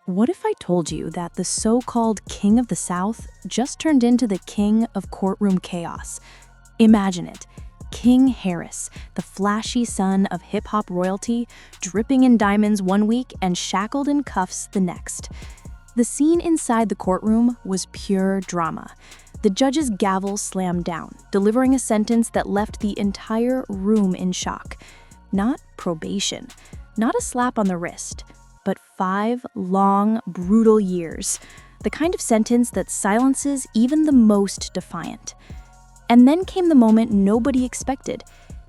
What if I told you that the so-called King of the South just turned into the King of courtroom chaos? Imagine it. King Harris, the flashy son of hip-hop royalty, dripping in diamonds one week and shackled in cuffs the next. The scene inside the courtroom was pure drama. The judge's gavel slammed down, delivering a sentence that left the entire room in shock. Not probation, not a slap on the wrist, but 5 long, brutal years, the kind of sentence that silences even the most defiant. And then came the moment nobody expected.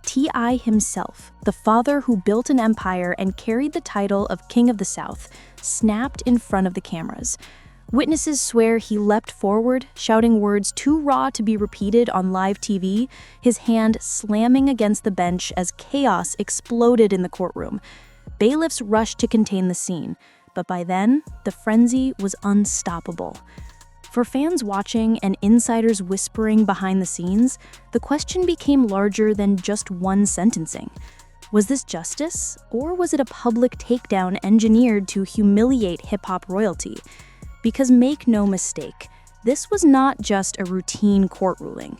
T.I himself, the father who built an empire and carried the title of King of the South, snapped in front of the cameras. Witnesses swear he leapt forward, shouting words too raw to be repeated on live TV, his hand slamming against the bench as chaos exploded in the courtroom. Bailiffs rushed to contain the scene, but by then, the frenzy was unstoppable. For fans watching and insiders whispering behind the scenes, the question became larger than just one sentencing. Was this justice, or was it a public takedown engineered to humiliate hip-hop royalty? Because make no mistake, this was not just a routine court ruling.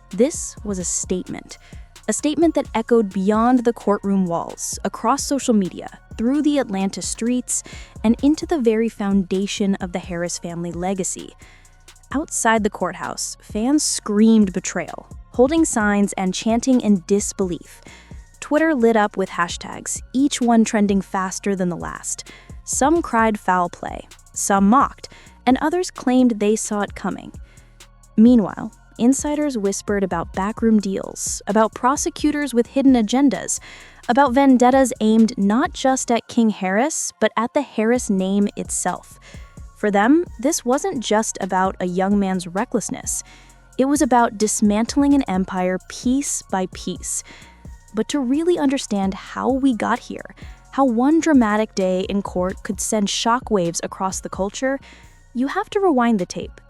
This was a statement that echoed beyond the courtroom walls, across social media, through the Atlanta streets, and into the very foundation of the Harris family legacy. Outside the courthouse, fans screamed betrayal, holding signs and chanting in disbelief. Twitter lit up with hashtags, each one trending faster than the last. Some cried foul play, some mocked, and others claimed they saw it coming. Meanwhile, insiders whispered about backroom deals, about prosecutors with hidden agendas, about vendettas aimed not just at King Harris, but at the Harris name itself. For them, this wasn't just about a young man's recklessness. It was about dismantling an empire piece by piece. But to really understand how we got here, how one dramatic day in court could send shockwaves across the culture, you have to rewind the tape.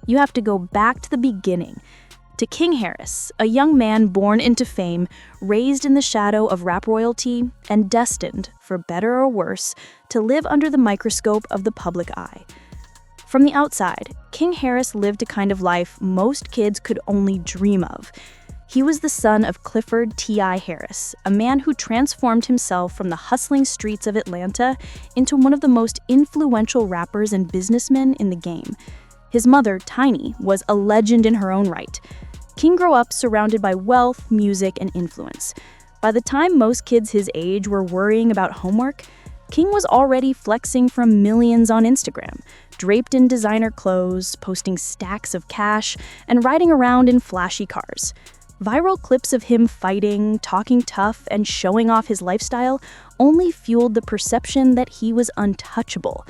You have to go back to the beginning, to King Harris, a young man born into fame, raised in the shadow of rap royalty, and destined, for better or worse, to live under the microscope of the public eye. From the outside, King Harris lived a kind of life most kids could only dream of. He was the son of Clifford T.I Harris, a man who transformed himself from the hustling streets of Atlanta into one of the most influential rappers and businessmen in the game. His mother, Tiny, was a legend in her own right. King grew up surrounded by wealth, music, and influence. By the time most kids his age were worrying about homework, King was already flexing from millions on Instagram, draped in designer clothes, posting stacks of cash, and riding around in flashy cars. Viral clips of him fighting, talking tough, and showing off his lifestyle only fueled the perception that he was untouchable.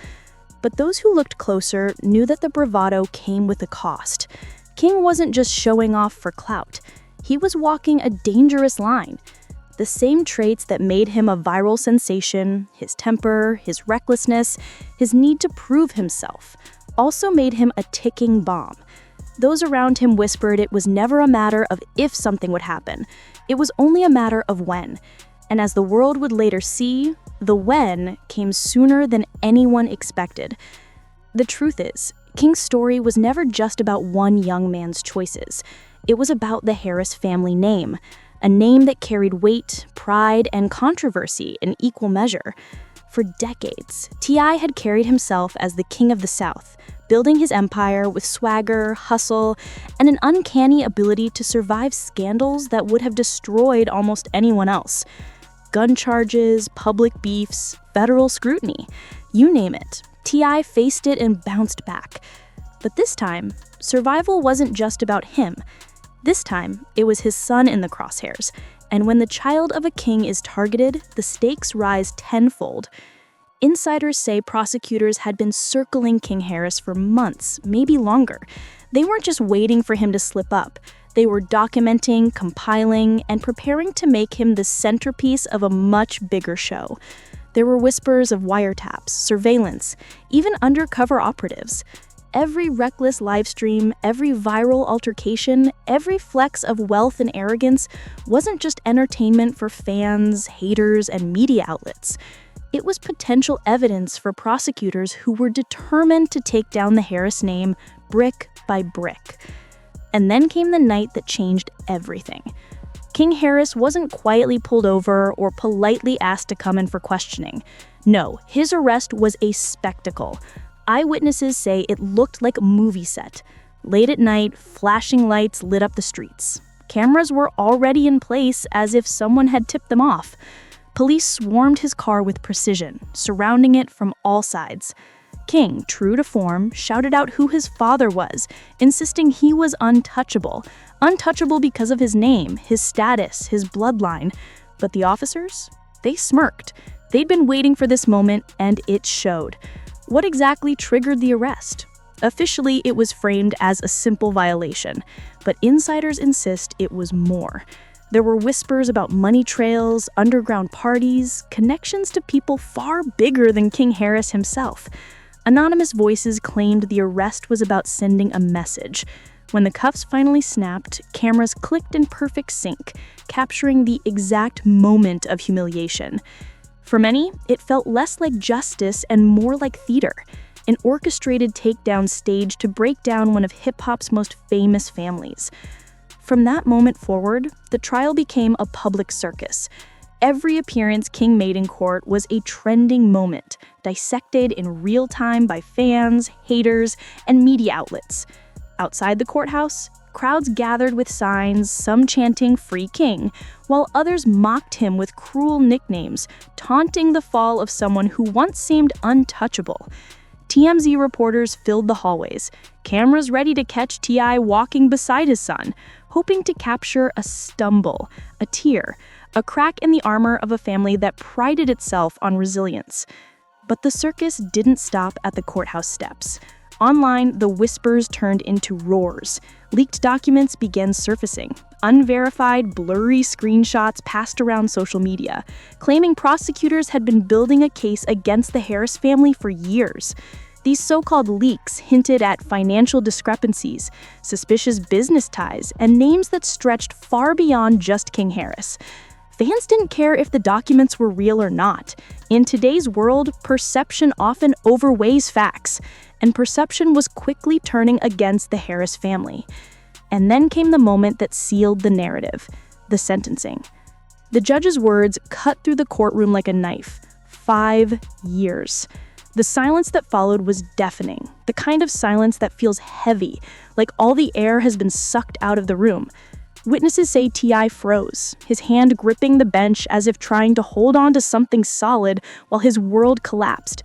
But those who looked closer knew that the bravado came with a cost. King wasn't just showing off for clout. He was walking a dangerous line. The same traits that made him a viral sensation, his temper, his recklessness, his need to prove himself, also made him a ticking bomb. Those around him whispered it was never a matter of if something would happen. It was only a matter of when. And as the world would later see, the when came sooner than anyone expected. The truth is, King's story was never just about one young man's choices. It was about the Harris family name, a name that carried weight, pride, and controversy in equal measure. For decades, T.I had carried himself as the King of the South, building his empire with swagger, hustle, and an uncanny ability to survive scandals that would have destroyed almost anyone else. Gun charges, public beefs, federal scrutiny, you name it. T.I faced it and bounced back. But this time, survival wasn't just about him. This time, it was his son in the crosshairs. And when the child of a king is targeted, the stakes rise tenfold. Insiders say prosecutors had been circling King Harris for months, maybe longer. They weren't just waiting for him to slip up. They were documenting, compiling, and preparing to make him the centerpiece of a much bigger show. There were whispers of wiretaps, surveillance, even undercover operatives. Every reckless livestream, every viral altercation, every flex of wealth and arrogance wasn't just entertainment for fans, haters, and media outlets. It was potential evidence for prosecutors who were determined to take down the Harris name brick by brick. And then came the night that changed everything. King Harris wasn't quietly pulled over or politely asked to come in for questioning. No, his arrest was a spectacle. Eyewitnesses say it looked like a movie set. Late at night, flashing lights lit up the streets. Cameras were already in place as if someone had tipped them off. Police swarmed his car with precision, surrounding it from all sides. King, true to form, shouted out who his father was, insisting he was untouchable. Untouchable because of his name, his status, his bloodline. But the officers? They smirked. They'd been waiting for this moment, and it showed. What exactly triggered the arrest? Officially, it was framed as a simple violation, but insiders insist it was more. There were whispers about money trails, underground parties, connections to people far bigger than King Harris himself. Anonymous voices claimed the arrest was about sending a message. When the cuffs finally snapped, cameras clicked in perfect sync, capturing the exact moment of humiliation. For many, it felt less like justice and more like theater, an orchestrated takedown staged to break down one of hip-hop's most famous families. From that moment forward, the trial became a public circus. Every appearance King made in court was a trending moment, dissected in real time by fans, haters, and media outlets. Outside the courthouse, crowds gathered with signs, some chanting "Free King," while others mocked him with cruel nicknames, taunting the fall of someone who once seemed untouchable. TMZ reporters filled the hallways, cameras ready to catch T.I walking beside his son, hoping to capture a stumble, a tear, a crack in the armor of a family that prided itself on resilience. But the circus didn't stop at the courthouse steps. Online, the whispers turned into roars. Leaked documents began surfacing. Unverified, blurry screenshots passed around social media, claiming prosecutors had been building a case against the Harris family for years. These so-called leaks hinted at financial discrepancies, suspicious business ties, and names that stretched far beyond just King Harris. Fans didn't care if the documents were real or not. In today's world, perception often overweighs facts, and perception was quickly turning against the Harris family. And then came the moment that sealed the narrative, the sentencing. The judge's words cut through the courtroom like a knife. 5 years. The silence that followed was deafening, the kind of silence that feels heavy, like all the air has been sucked out of the room. Witnesses say T.I froze, his hand gripping the bench as if trying to hold on to something solid while his world collapsed.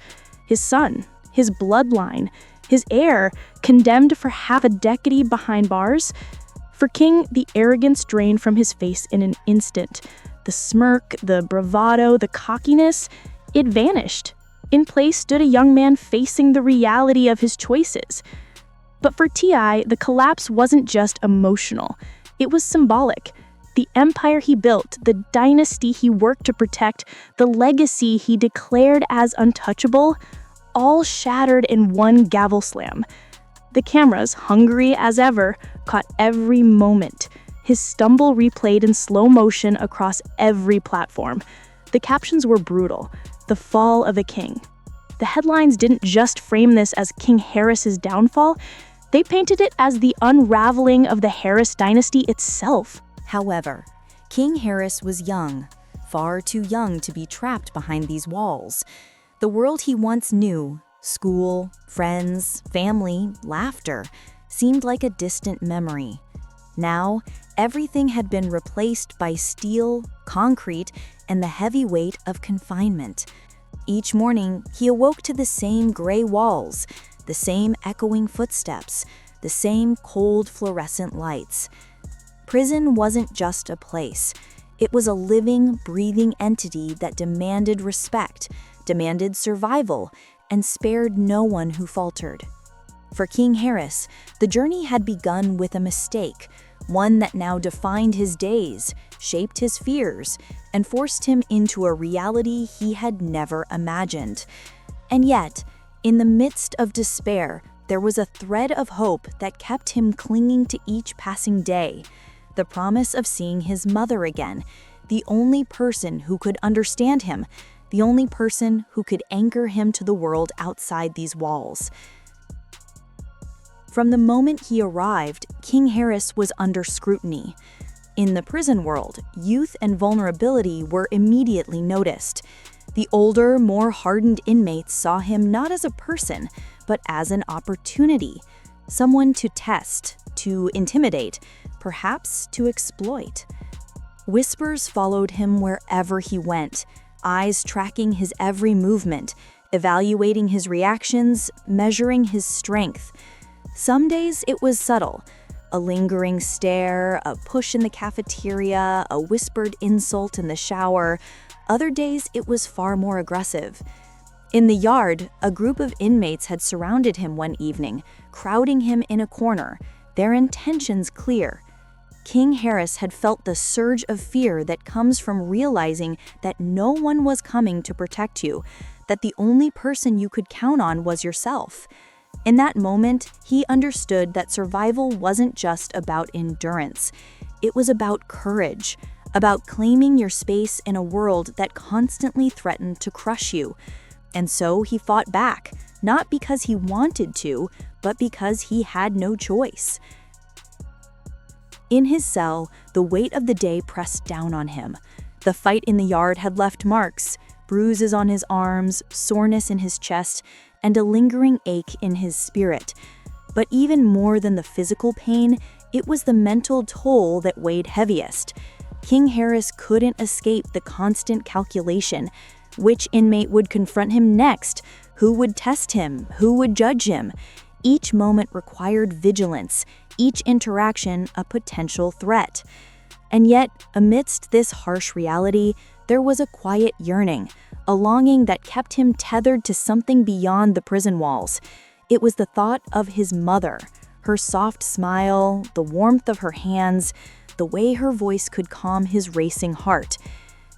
His son, his bloodline, his heir, condemned for half a decade behind bars. For King, the arrogance drained from his face in an instant. The smirk, the bravado, the cockiness, it vanished. In place stood a young man facing the reality of his choices. But for T.I, the collapse wasn't just emotional. It was symbolic. The empire he built, the dynasty he worked to protect, the legacy he declared as untouchable, all shattered in one gavel slam. The cameras, hungry as ever, caught every moment. His stumble replayed in slow motion across every platform. The captions were brutal. The fall of a king. The headlines didn't just frame this as King Harris's downfall, they painted it as the unraveling of the Harris dynasty itself. However, King Harris was young, far too young to be trapped behind these walls. The world he once knew, school, friends, family, laughter, seemed like a distant memory. Now, everything had been replaced by steel, concrete, and the heavy weight of confinement. Each morning, he awoke to the same gray walls, the same echoing footsteps, the same cold fluorescent lights. Prison wasn't just a place. It was a living, breathing entity that demanded respect, demanded survival, and spared no one who faltered. For King Harris, the journey had begun with a mistake, one that now defined his days, shaped his fears, and forced him into a reality he had never imagined. And yet, in the midst of despair, there was a thread of hope that kept him clinging to each passing day, the promise of seeing his mother again, the only person who could understand him, the only person who could anchor him to the world outside these walls. From the moment he arrived, King Harris was under scrutiny. In the prison world, youth and vulnerability were immediately noticed. The older, more hardened inmates saw him not as a person, but as an opportunity, someone to test, to intimidate, perhaps to exploit. Whispers followed him wherever he went, eyes tracking his every movement, evaluating his reactions, measuring his strength. Some days it was subtle, a lingering stare, a push in the cafeteria, a whispered insult in the shower. Other days it was far more aggressive. In the yard, a group of inmates had surrounded him one evening, crowding him in a corner, their intentions clear. King Harris had felt the surge of fear that comes from realizing that no one was coming to protect you, that the only person you could count on was yourself. In that moment, he understood that survival wasn't just about endurance. It was about courage, about claiming your space in a world that constantly threatened to crush you. And so he fought back, not because he wanted to, but because he had no choice. In his cell, the weight of the day pressed down on him. The fight in the yard had left marks, bruises on his arms, soreness in his chest, and a lingering ache in his spirit. But even more than the physical pain, it was the mental toll that weighed heaviest. King Harris couldn't escape the constant calculation. Which inmate would confront him next? Who would test him? Who would judge him? Each moment required vigilance, each interaction a potential threat. And yet, amidst this harsh reality, there was a quiet yearning, a longing that kept him tethered to something beyond the prison walls. It was the thought of his mother, her soft smile, the warmth of her hands, the way her voice could calm his racing heart.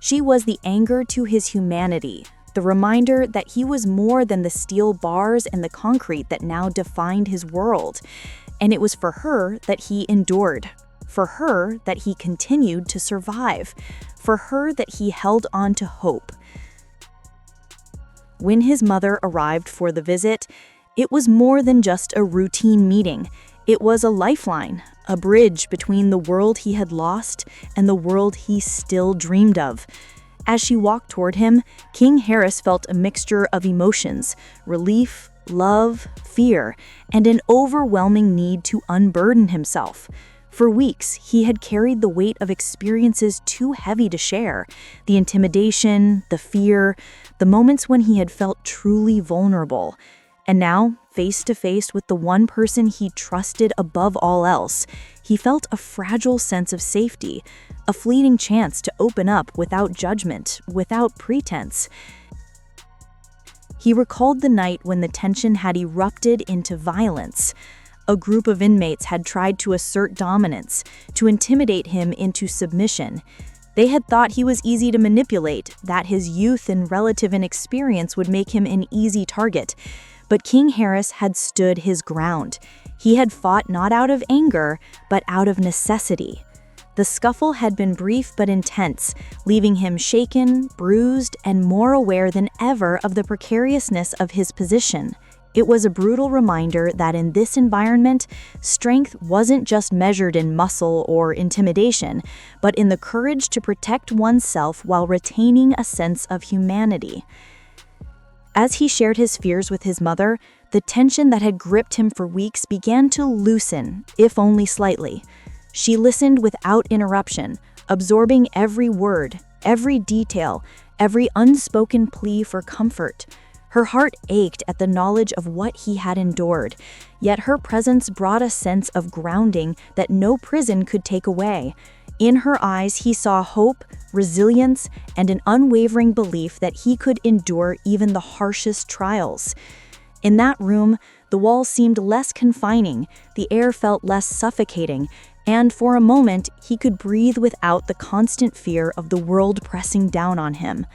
She was the anchor to his humanity, the reminder that he was more than the steel bars and the concrete that now defined his world. And it was for her that he endured, for her that he continued to survive, for her that he held on to hope. When his mother arrived for the visit, it was more than just a routine meeting. It was a lifeline, a bridge between the world he had lost and the world he still dreamed of. As she walked toward him, King Harris felt a mixture of emotions: relief, love, fear, and an overwhelming need to unburden himself. For weeks, he had carried the weight of experiences too heavy to share: the intimidation, the fear, the moments when he had felt truly vulnerable. And now, face to face with the one person he trusted above all else, he felt a fragile sense of safety, a fleeting chance to open up without judgment, without pretense. He recalled the night when the tension had erupted into violence. A group of inmates had tried to assert dominance, to intimidate him into submission. They had thought he was easy to manipulate, that his youth and relative inexperience would make him an easy target. But King Harris had stood his ground. He had fought not out of anger, but out of necessity. The scuffle had been brief but intense, leaving him shaken, bruised, and more aware than ever of the precariousness of his position. It was a brutal reminder that in this environment, strength wasn't just measured in muscle or intimidation, but in the courage to protect oneself while retaining a sense of humanity. As he shared his fears with his mother, the tension that had gripped him for weeks began to loosen, if only slightly. She listened without interruption, absorbing every word, every detail, every unspoken plea for comfort. Her heart ached at the knowledge of what he had endured, yet her presence brought a sense of grounding that no prison could take away. In her eyes, he saw hope, resilience, and an unwavering belief that he could endure even the harshest trials. In that room, the walls seemed less confining, the air felt less suffocating, and for a moment, he could breathe without the constant fear of the world pressing down on him.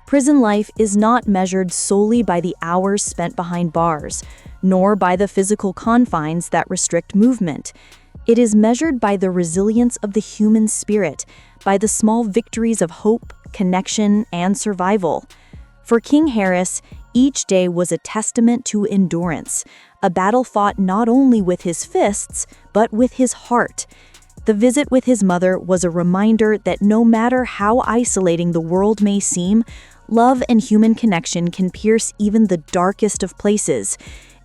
Prison life is not measured solely by the hours spent behind bars, nor by the physical confines that restrict movement. It is measured by the resilience of the human spirit, by the small victories of hope, connection, and survival. For King Harris, each day was a testament to endurance, a battle fought not only with his fists, but with his heart. The visit with his mother was a reminder that no matter how isolating the world may seem, love and human connection can pierce even the darkest of places.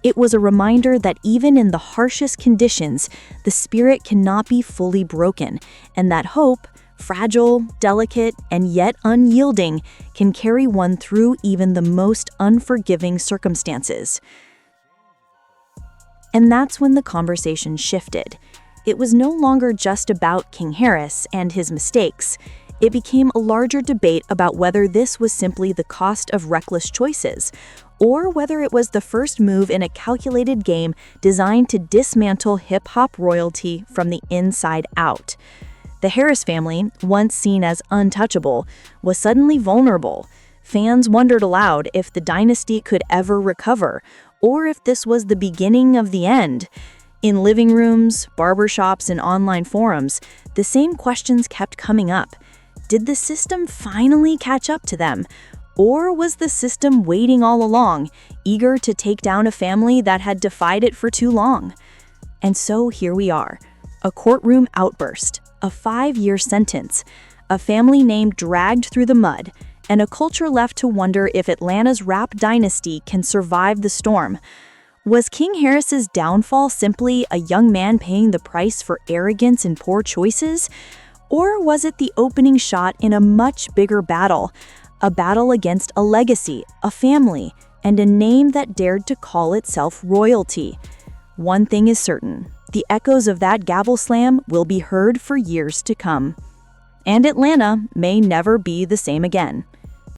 It was a reminder that even in the harshest conditions, the spirit cannot be fully broken, and that hope, fragile, delicate, and yet unyielding, can carry one through even the most unforgiving circumstances. And that's when the conversation shifted. It was no longer just about King Harris and his mistakes. It became a larger debate about whether this was simply the cost of reckless choices, or whether it was the first move in a calculated game designed to dismantle hip-hop royalty from the inside out. The Harris family, once seen as untouchable, was suddenly vulnerable. Fans wondered aloud if the dynasty could ever recover, or if this was the beginning of the end. In living rooms, barbershops, and online forums, the same questions kept coming up. Did the system finally catch up to them? Or was the system waiting all along, eager to take down a family that had defied it for too long? And so here we are. A courtroom outburst, a 5-year sentence, a family name dragged through the mud, and a culture left to wonder if Atlanta's rap dynasty can survive the storm. Was King Harris's downfall simply a young man paying the price for arrogance and poor choices? Or was it the opening shot in a much bigger battle? A battle against a legacy, a family, and a name that dared to call itself royalty. One thing is certain, the echoes of that gavel slam will be heard for years to come. And Atlanta may never be the same again.